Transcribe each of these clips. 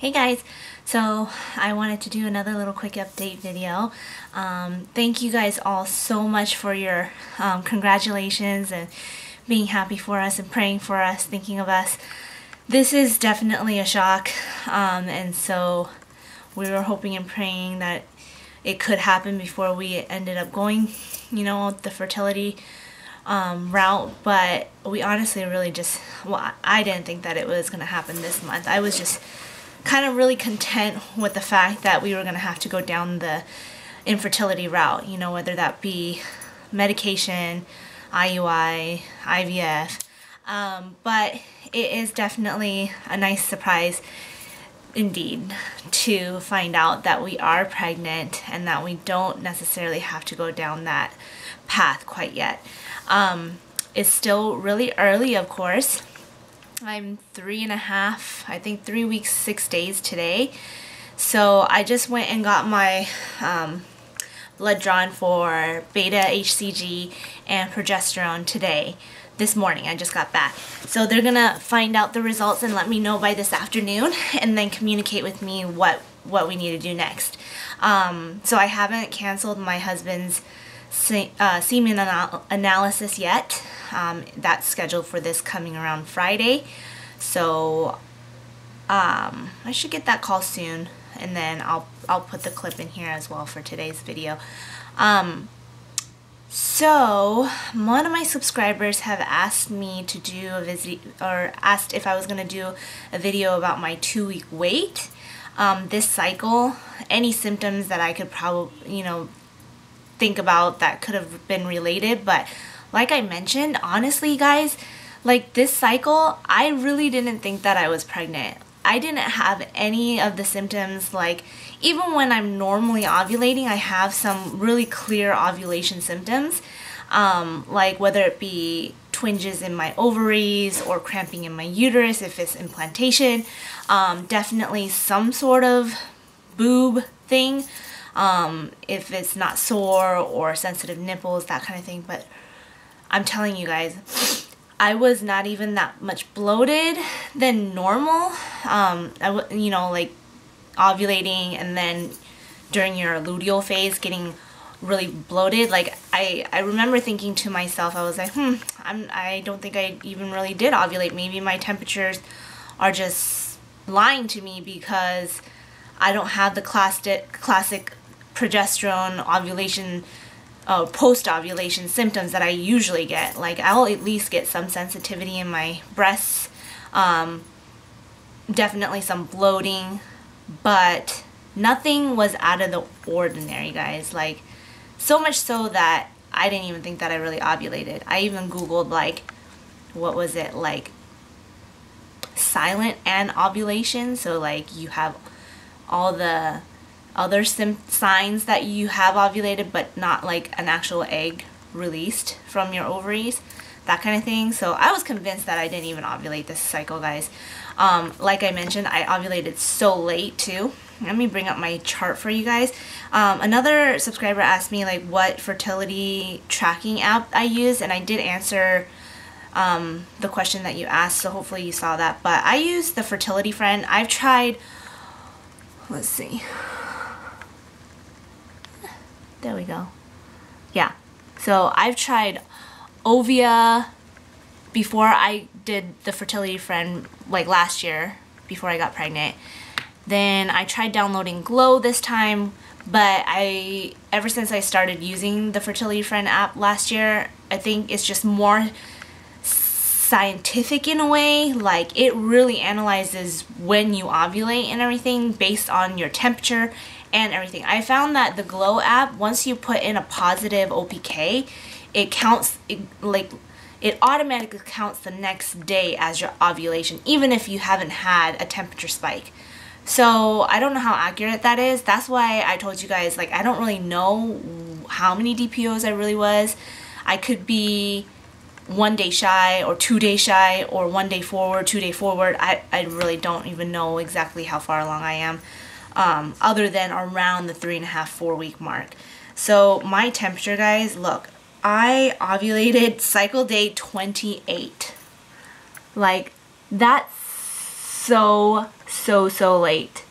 Hey guys, so I wanted to do another little quick update video. Thank you guys all so much for your congratulations and being happy for us and praying for us, thinking of us. This is definitely a shock, and so we were hoping and praying that it could happen before we ended up going, the fertility route, but we honestly really just, I didn't think that it was going to happen this month. I was just kind of really content with the fact that we were going to have to go down the infertility route, whether that be medication, IUI, IVF, but it is definitely a nice surprise indeed to find out that we are pregnant and that we don't necessarily have to go down that path quite yet. It's still really early, of course. I'm 3 weeks, 6 days today. So I just went and got my blood drawn for beta HCG and progesterone today. This morning, I just got back. So they're gonna find out the results and let me know by this afternoon and then communicate with me what we need to do next. So I haven't canceled my husband's semen analysis yet. That's scheduled for this coming around Friday. So I should get that call soon, and then I'll put the clip in here as well for today's video. So one of my subscribers have asked me to do a visit, or asked if I was gonna do a video about my 2-week wait. This cycle, any symptoms that I could probably, think about that could have been related, but like I mentioned, honestly guys, like this cycle, I really didn't think that I was pregnant. I didn't have any of the symptoms, like even when I'm normally ovulating, I have some really clear ovulation symptoms, like whether it be twinges in my ovaries or cramping in my uterus if it's implantation, definitely some sort of boob thing, if it's not sore or sensitive nipples, that kind of thing. But I'm telling you guys, I was not even that much bloated than normal. Like ovulating and then during your luteal phase getting really bloated. Like I remember thinking to myself, I was like, I don't think I even really did ovulate. Maybe my temperatures are just lying to me because I don't have the classic progesterone ovulation, post-ovulation symptoms that I usually get. Like I'll at least get some sensitivity in my breasts, definitely some bloating, but nothing was out of the ordinary, guys. Like so much so that I didn't even think that I really ovulated. I even googled like, what was it, like silent anovulation, so like you have all the other signs that you have ovulated but not like an actual egg released from your ovaries, that kind of thing. So I was convinced that I didn't even ovulate this cycle, guys. Like I mentioned, I ovulated so late too. Let me bring up my chart for you guys. Another subscriber asked me like what fertility tracking app I use, and I did answer the question that you asked, so hopefully you saw that. But I use the Fertility Friend. I've tried, let's see, there we go. Yeah, so I've tried Ovia before I did the Fertility Friend, like last year before I got pregnant. Then I tried downloading Glow this time, but ever since I started using the Fertility Friend app last year, I think it's just more scientific in a way. Like it really analyzes when you ovulate and everything based on your temperature and everything. I found that the Glow app, once you put in a positive OPK, it counts, it automatically counts the next day as your ovulation, even if you haven't had a temperature spike. So I don't know how accurate that is. That's why I told you guys, like, I don't really know how many DPOs I really was. I could be 1 day shy or 2 days shy or 1 day forward, 2 day forward. I really don't even know exactly how far along I am, other than around the 3.5, 4 week mark. So my temperature, guys, look, I ovulated cycle day 28. Like, that's so late.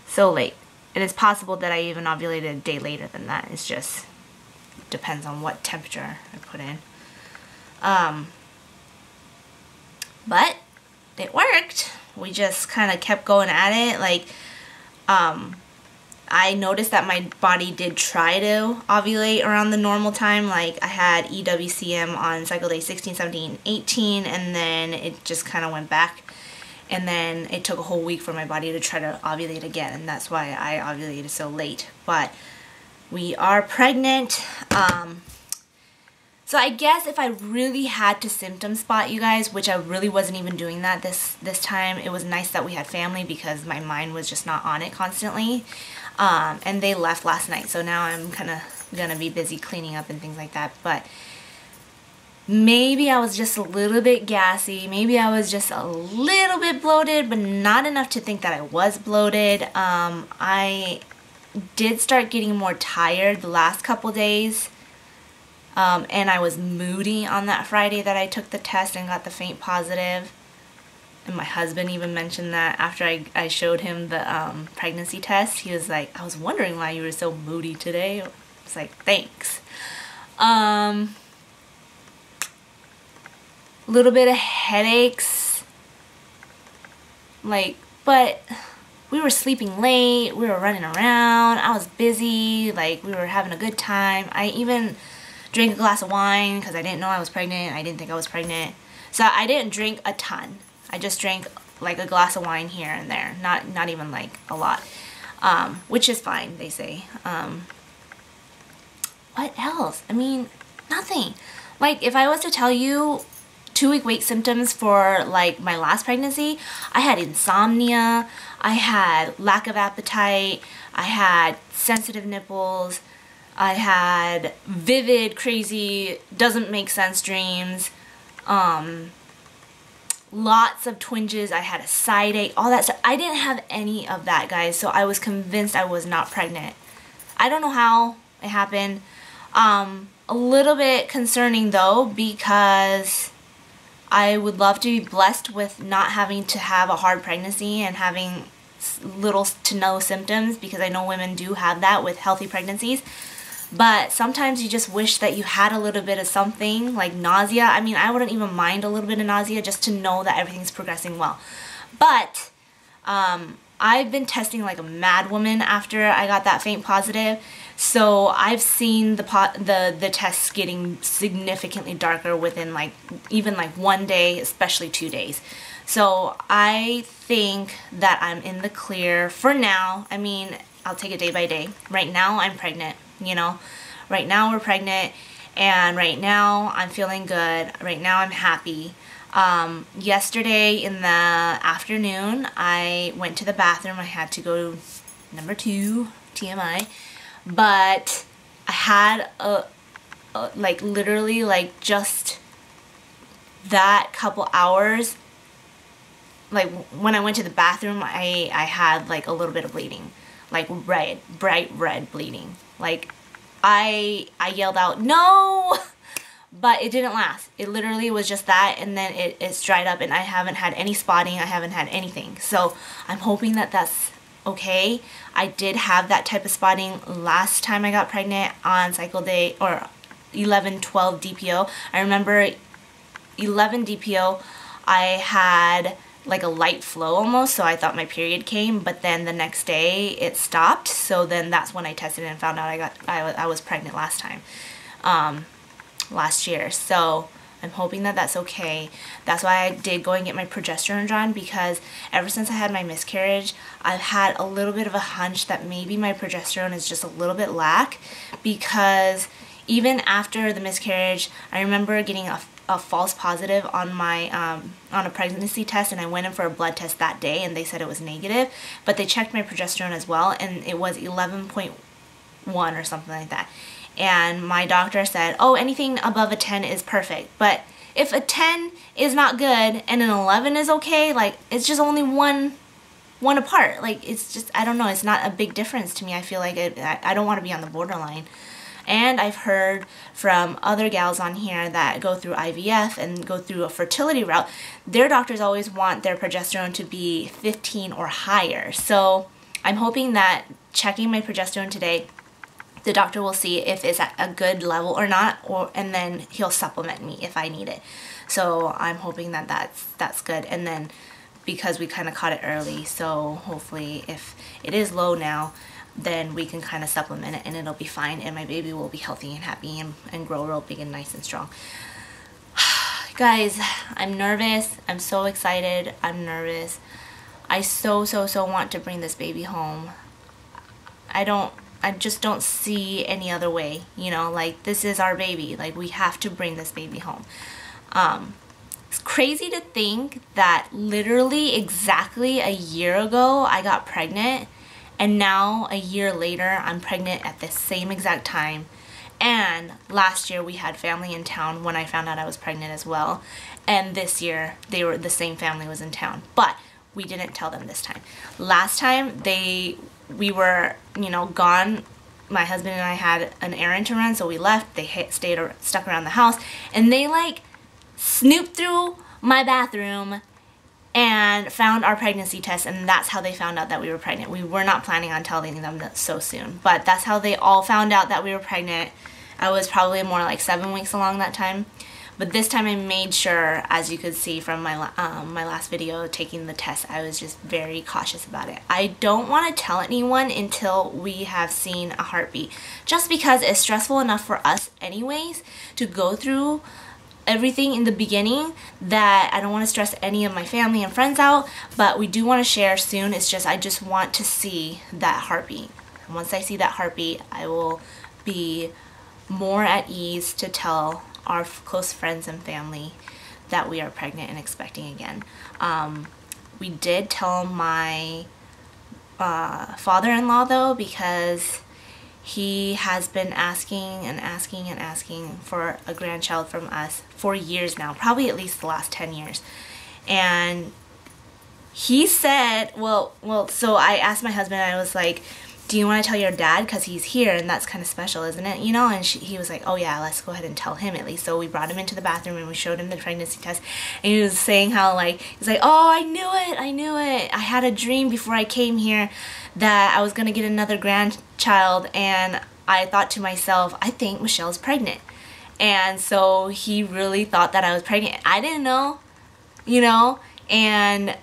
So late. It is possible that I even ovulated a day later than that. It's just depends on what temperature I put in. But it worked. We just kind of kept going at it. Like, I noticed that my body did try to ovulate around the normal time. Like, I had EWCM on cycle day 16, 17, 18, and then it just kind of went back. And then it took a whole week for my body to try to ovulate again, and that's why I ovulated so late. But we are pregnant. So I guess if I really had to symptom spot you guys, which I really wasn't even doing that this time, it was nice that we had family because my mind was just not on it constantly. And they left last night, so now I'm kind of gonna be busy cleaning up and things like that. But maybe I was just a little bit gassy, maybe I was just a little bit bloated, but not enough to think that I was bloated. I did start getting more tired the last couple days. And I was moody on that Friday that I took the test and got the faint positive. And my husband even mentioned that after I showed him the pregnancy test. He was like, I was wondering why you were so moody today. I was like, thanks. Little bit of headaches. Like, but we were sleeping late. We were running around. I was busy. Like, we were having a good time. I even drank a glass of wine because I didn't know I was pregnant. I didn't think I was pregnant. So I didn't drink a ton. I just drank like a glass of wine here and there. Not even like a lot. Which is fine, they say. What else? I mean, nothing. Like, if I was to tell you 2-week wait symptoms for like my last pregnancy, I had insomnia, I had lack of appetite, I had sensitive nipples, I had vivid, crazy, doesn't make sense dreams, lots of twinges, I had a side ache, all that stuff. I didn't have any of that, guys, so I was convinced I was not pregnant. I don't know how it happened. A little bit concerning though, because I would love to be blessed with not having to have a hard pregnancy and having little to no symptoms, because I know women do have that with healthy pregnancies. But sometimes you just wish that you had a little bit of something, like nausea. I mean, I wouldn't even mind a little bit of nausea just to know that everything's progressing well. But I've been testing like a mad woman after I got that faint positive. So I've seen the tests getting significantly darker within like even like 1 day, especially 2 days. So I think that I'm in the clear for now. I mean, I'll take it day by day. Right now I'm pregnant, you know. Right now we're pregnant, and right now I'm feeling good. Right now I'm happy. Yesterday in the afternoon I went to the bathroom. I had to go number 2, TMI. But I had like literally like just that couple hours, like when I went to the bathroom, I had like a little bit of bleeding, like red, bright red bleeding. Like I yelled out, no! But it didn't last. It literally was just that, and then it's dried up, and I haven't had any spotting. I haven't had anything. So I'm hoping that that's okay. I did have that type of spotting last time I got pregnant on cycle day or 11-12 DPO. I remember 11 DPO, I had like a light flow almost, so I thought my period came, but then the next day it stopped. So then that's when I tested and found out I was pregnant last time, last year. So I'm hoping that that's okay. That's why I did go and get my progesterone drawn, because ever since I had my miscarriage, I've had a little bit of a hunch that maybe my progesterone is just a little bit lack, because even after the miscarriage, I remember getting a false positive on my on a pregnancy test, and I went in for a blood test that day and they said it was negative, but they checked my progesterone as well and it was 11.1 or something like that. And my doctor said, oh, anything above a 10 is perfect. But if a 10 is not good and an 11 is okay, like, it's just only one apart. Like, it's just, I don't know, it's not a big difference to me. I feel like I don't want to be on the borderline. And I've heard from other gals on here that go through IVF and go through a fertility route, their doctors always want their progesterone to be 15 or higher. So I'm hoping that checking my progesterone today, the doctor will see if it's at a good level or not, and then he'll supplement me if I need it. So I'm hoping that that's good. And then because we kind of caught it early, so hopefully if it is low now, then we can kind of supplement it and it'll be fine, and my baby will be healthy and happy and grow real big and nice and strong. Guys, I'm nervous. I'm so excited. I'm nervous. I so want to bring this baby home. I just don't see any other way, you know, like this is our baby. Like we have to bring this baby home. It's crazy to think that literally exactly a year ago I got pregnant, and now a year later I'm pregnant at the same exact time. And last year we had family in town when I found out I was pregnant as well. And this year the same family was in town, but we didn't tell them this time. Last time we were, you know, gone. My husband and I had an errand to run, so we left. They stuck around the house, and they like snooped through my bathroom and found our pregnancy test, and that's how they found out that we were pregnant. We were not planning on telling them that so soon, but that's how they all found out that we were pregnant. I was probably more like 7 weeks along that time. But this time I made sure, as you could see from my last video taking the test, I was just very cautious about it. I don't want to tell anyone until we have seen a heartbeat, just because it's stressful enough for us anyways to go through everything in the beginning that I don't want to stress any of my family and friends out. But we do want to share soon. It's just I just want to see that heartbeat. And once I see that heartbeat, I will be more at ease to tell our close friends and family that we are pregnant and expecting again. We did tell my father-in-law though, because he has been asking for a grandchild from us for years now, probably at least the last 10 years. And he said, well, so I asked my husband, I was like, do you want to tell your dad, because he's here and that's kind of special, isn't it, you know? And he was like, oh yeah, let's go ahead and tell him at least. So we brought him into the bathroom and we showed him the pregnancy test, and he was saying how like, he's like, oh, I knew it, I had a dream before I came here that I was gonna get another grandchild, and I thought to myself, I think Michelle's pregnant. And so he really thought that I was pregnant. I didn't know, you know. And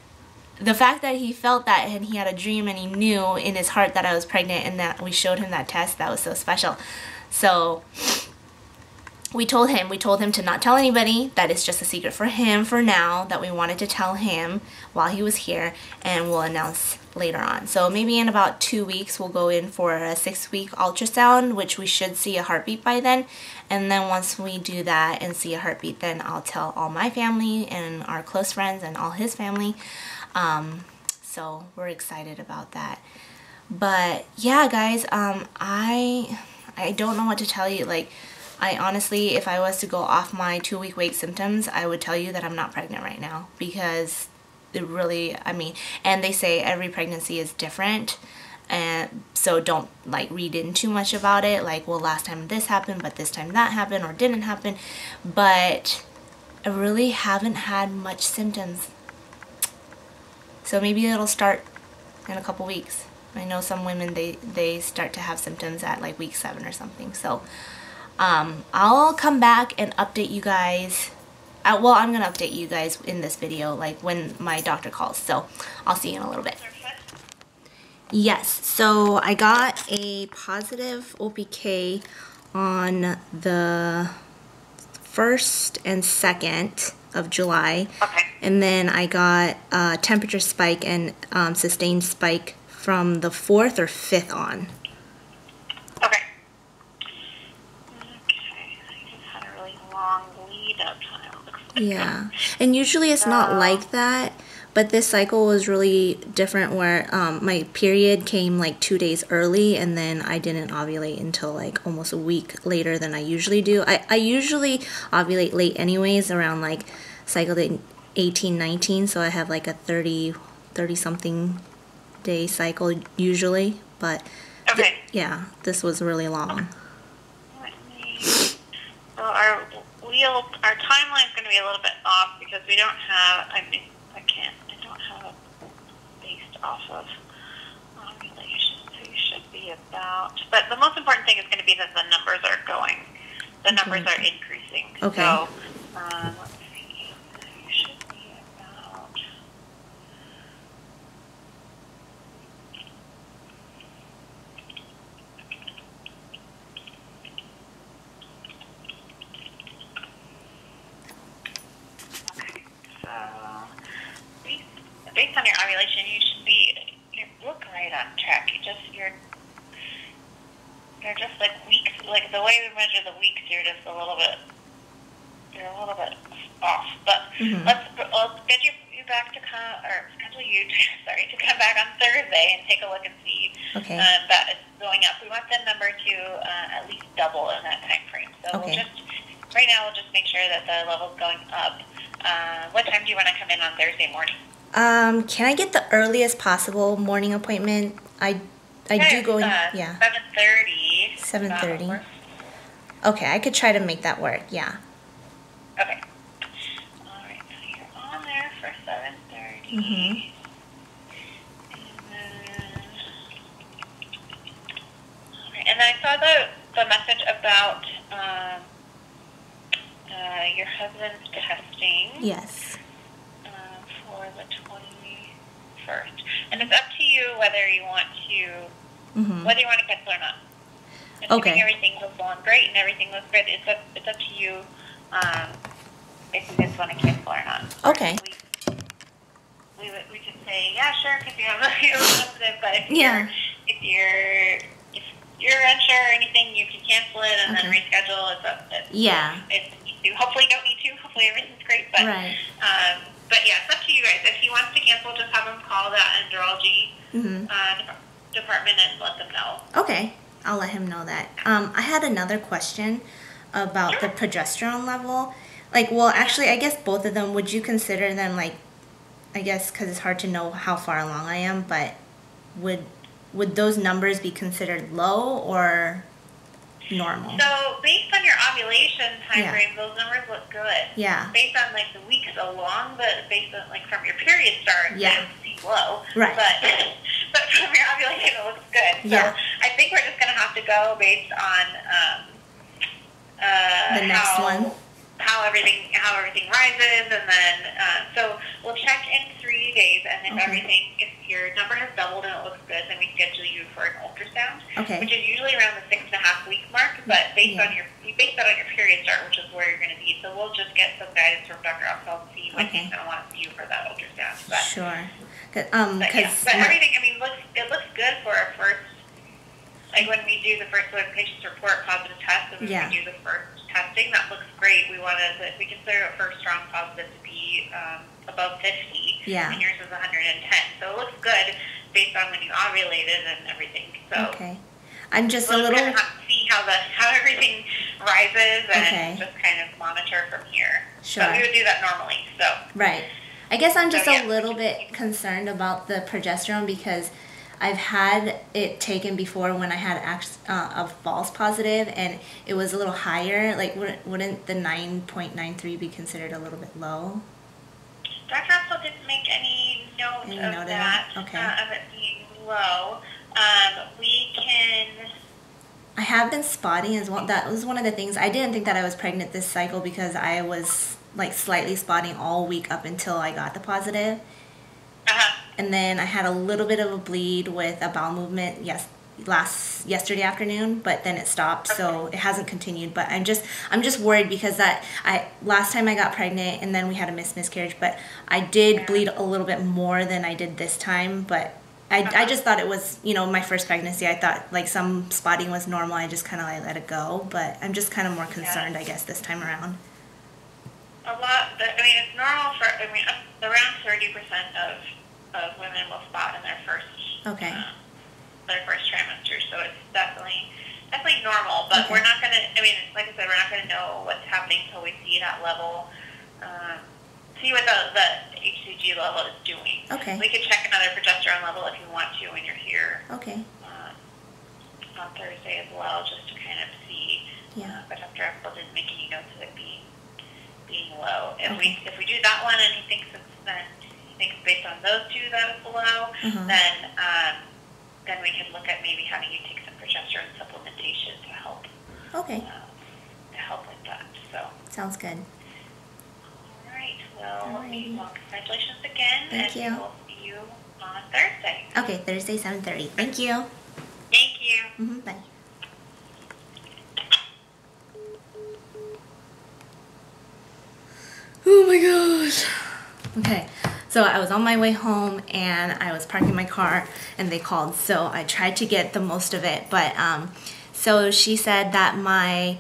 the fact that he felt that and he had a dream and he knew in his heart that I was pregnant and that we showed him that test, that was so special. So we told him to not tell anybody, that it's just a secret for him for now, that we wanted to tell him while he was here, and we'll announce later on. So maybe in about 2 weeks we'll go in for a 6-week ultrasound, which we should see a heartbeat by then. And then once we do that and see a heartbeat, then I'll tell all my family and our close friends and all his family. So we're excited about that. But yeah, guys, I don't know what to tell you. Like, I honestly, if I was to go off my 2-week wait symptoms, I would tell you that I'm not pregnant right now, because it really, I mean, and they say every pregnancy is different, and so don't like read in too much about it, like, well, last time this happened but this time that happened or didn't happen. But I really haven't had much symptoms, so maybe it'll start in a couple weeks. I know some women, they start to have symptoms at like week 7 or something. So I'll come back and update you guys. Well, I'm gonna update you guys in this video, like when my doctor calls. So I'll see you in a little bit. Yes, so I got a positive OPK on the 1st and 2nd of July. Okay. And then I got a temperature spike and sustained spike from the 4th or 5th on. Okay. Okay, I just had a really long lead up time. Yeah, and usually it's not like that, but this cycle was really different where my period came like 2 days early, and then I didn't ovulate until like almost a week later than I usually do. I usually ovulate late anyways, around like cycle day 18, 19, so I have like a 30 something day cycle usually, but okay. yeah, this was really long. our timeline is going to be a little bit off because we don't have. I don't have it based off of ovulation. So you should be about. But the most important thing is going to be that the numbers are going. The numbers are increasing. Okay. So let's see. You should be about. Based on your ovulation, you look right on track. You're just like weeks, like the way we measure the weeks, you're a little bit off. But let's get you back to schedule you to come back on Thursday and take a look and see that it's going up. We want the number to at least double in that time frame. So we'll just make sure that the level's going up. What time do you want to come in on Thursday morning? Can I get the earliest possible morning appointment? I do go in, 7:30. 7:30. Okay, I could try to make that work, yeah. Okay. All right, so you're on there for 7:30. And I saw the message about your husband's testing. Yes. For the 21st, and it's up to you whether you want to cancel or not. Assuming everything goes along great and everything looks good, it's up to you if you just want to cancel or not. Okay. We could say sure because you have a positive, but if you're unsure or anything, you can cancel it and then reschedule. Hopefully you don't need to. Hopefully everything's great, but but yeah, it's up to you guys. If he wants to cancel, just have him call the andrology department and let them know. Okay, I'll let him know that. I had another question about the progesterone level. Actually, I guess both of them, would you consider them I guess because it's hard to know how far along I am, but would those numbers be considered low or normal? So based on your ovulation time frame, those numbers look good. Yeah. Based on the weeks along, but based on from your period start, it seems low. Right. But from your ovulation, it looks good. So I think we're just going to have to go based on the next one. How everything rises, and then so we'll check in 3 days, and if your number has doubled and it looks good, then we schedule you for an ultrasound, which is usually around the 6.5-week mark. But we base that on your period start, which is where you're going to be. So we'll just get some guidance from Dr. Upsall to see when he's going to want to see you for that ultrasound. But, sure. but everything, it looks good for our first. When we do the first, when patients report positive tests, and when we do the first testing, that looks great. We consider a first strong positive to be above 50, and yours is 110. So it looks good based on when you ovulated and everything. So I'm just a little. We're gonna have to see how everything rises and just kind of monitor from here. Sure. But we would do that normally. So right. I guess I'm just a little bit concerned about the progesterone because I've had it taken before when I had a false positive, and it was a little higher. Wouldn't the 9.93 be considered a little bit low? Dr. Upsall didn't make any note of that, of it being low. I have been spotting as well. That was one of the things. I didn't think that I was pregnant this cycle because I was slightly spotting all week up until I got the positive. And then I had a little bit of a bleed with a bowel movement yesterday afternoon, but then it stopped, so it hasn't continued. But I'm just worried because last time I got pregnant and then we had a miscarriage, but I did bleed a little bit more than I did this time. But I just thought it was my first pregnancy. I thought some spotting was normal. I just kind of let it go. But I'm just kind of more concerned, I guess, this time around. It's normal for around 30% of women will spot in their first trimester, so it's definitely normal. But we're not gonna. Like I said, we're not gonna know what's happening until we see that level, see what the HCG level is doing. We could check another progesterone level if you want to when you're here. On Thursday as well, just to kind of see. Yeah. But Dr. Epple didn't make any notes of it being low. If we do that one and he thinks based on those two that it's low, then we can look at maybe having you take some progesterone supplementation to help. Okay. To help with that. So. Sounds good. All right. Well, congratulations again. Thank you. We'll see you on Thursday. Okay, Thursday, 7:30. Thank you. Thank you. Bye. Oh my gosh. Okay, so I was on my way home and I was parking my car and they called, so I tried to get the most of it, but so she said that my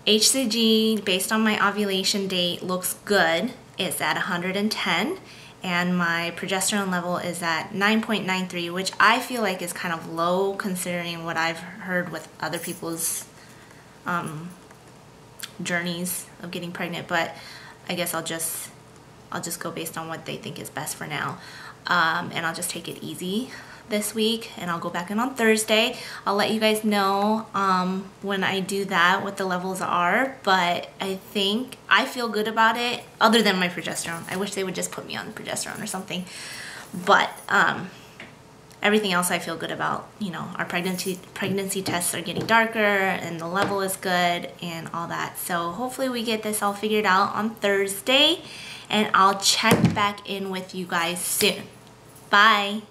HCG based on my ovulation date looks good. It's at 110 and my progesterone level is at 9.93, which I feel like is kind of low considering what I've heard with other people's journeys of getting pregnant, but I guess I'll just go based on what they think is best for now, and I'll just take it easy this week, and I'll go back in on Thursday. I'll let you guys know when I do that what the levels are, but I think I feel good about it other than my progesterone. I wish they would just put me on progesterone or something, but everything else I feel good about. You know, our pregnancy tests are getting darker and the level is good and all that. So hopefully we get this all figured out on Thursday, and I'll check back in with you guys soon. Bye.